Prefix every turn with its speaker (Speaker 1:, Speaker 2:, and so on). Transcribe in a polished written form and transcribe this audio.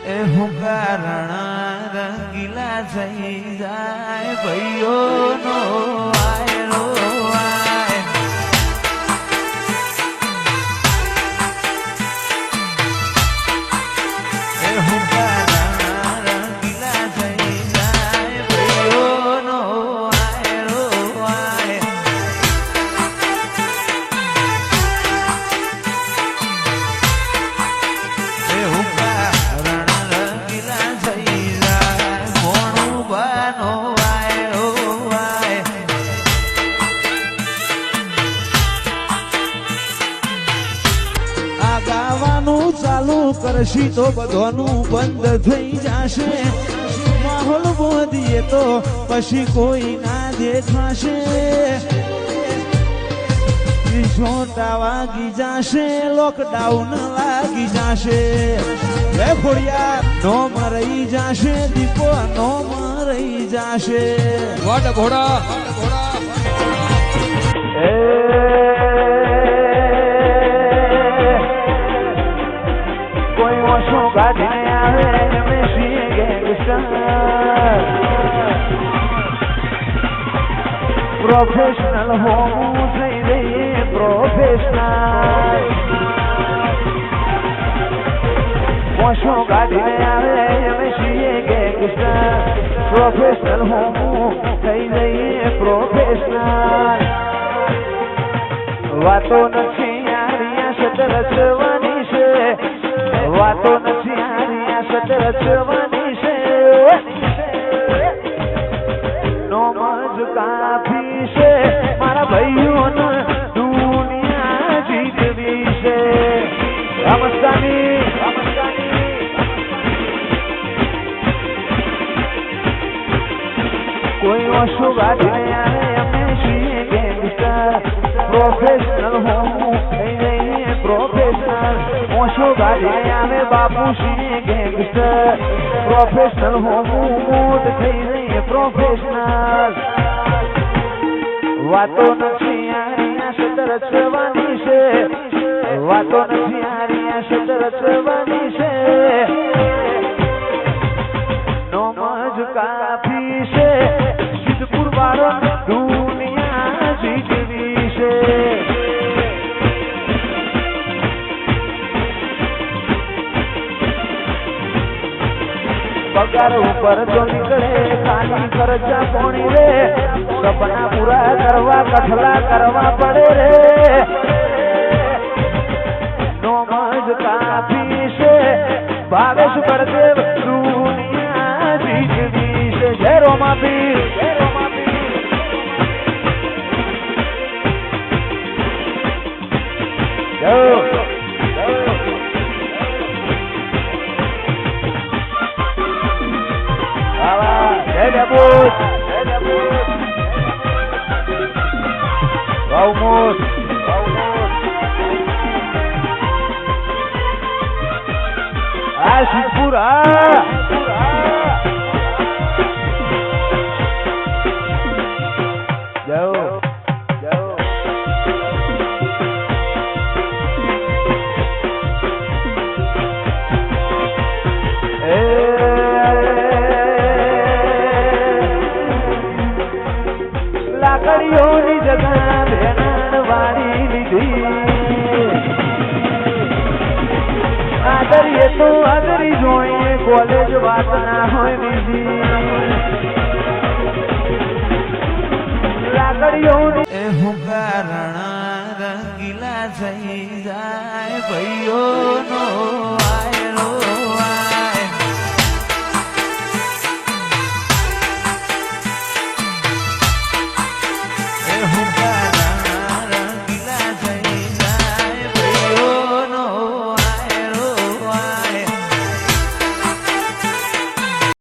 Speaker 1: એ હું કારણ રંગીલા થઈ જાય ભાઈઓનો આયરો આય એ હું કારણ રંગીલા થઈ જાય ભાઈઓનો આયરો આય એ હું ચાલુ કરશી તો બધાનું બંધ થઈ જશે માહોલ બોધીએ તો પછી કોઈ ના દેખાશે છોટા વાગી જશે લોકડાઉન લાગી જશે લે ખોડિયા નો મરી જશે દીપો નો મરી જશે
Speaker 2: વાડ ઘોડા
Speaker 1: ગાડીને આવે અમે છીએ ગેંગસ્ટર પ્રોફેશનલ હોવું થઈ રહીએ પ્રોફેશનલ ઓછો ગાડીને આવે અમે છીએ ગેંગસ્ટર પ્રોફેશનલ હોવું થઈ રહીએ પ્રોફેશનલ વાતો નથી યારિયા સતર રચવાની છે વાતો નથી આરિયા સત રચવાની છે નોમજ કાફી છે મારા ભાઈઓને દુનિયા જીતવી છે રામસ્તાની કોઈ ઓછો ગાડીને આવે અમે છીએ ગેંગસ્ટર પ્રોફેશનલ હોવું થઈ રહીએ પ્રોફેશનલ ઓછો ગાડીને આવે બાપુ છીએ ગેંગસ્ટર પ્રોફેશનલ હોવું મોટ થઈ રહીએ પ્રોફેશનલ વાતો નથી આરિયા સતર રચવાની છે વાતો નથી આરિયા સતર રચવાની છે નોમજ કાફી છે સિદ્ધપુર વાળો દુનિયા જીતવી છે પગાર ઉપર તો નીકળે ખાલી ખર્ચા કોણી રે સપના પૂરા કરવા કઠલા કરવા પડે રે નોમજ કાફી છે ભાવેશ બળદેવ દુનિયા જીતવી છે જય રોમાપી લાકડીઓની જગા ભેનાણ વાળી લીધી આદરીએ તો આદરી જોઈએ કોલેજ વાત ના હોય બીજી લાકડીઓની એ હું કારણ રંગીલા થઈ જાય ભાઈઓનો આય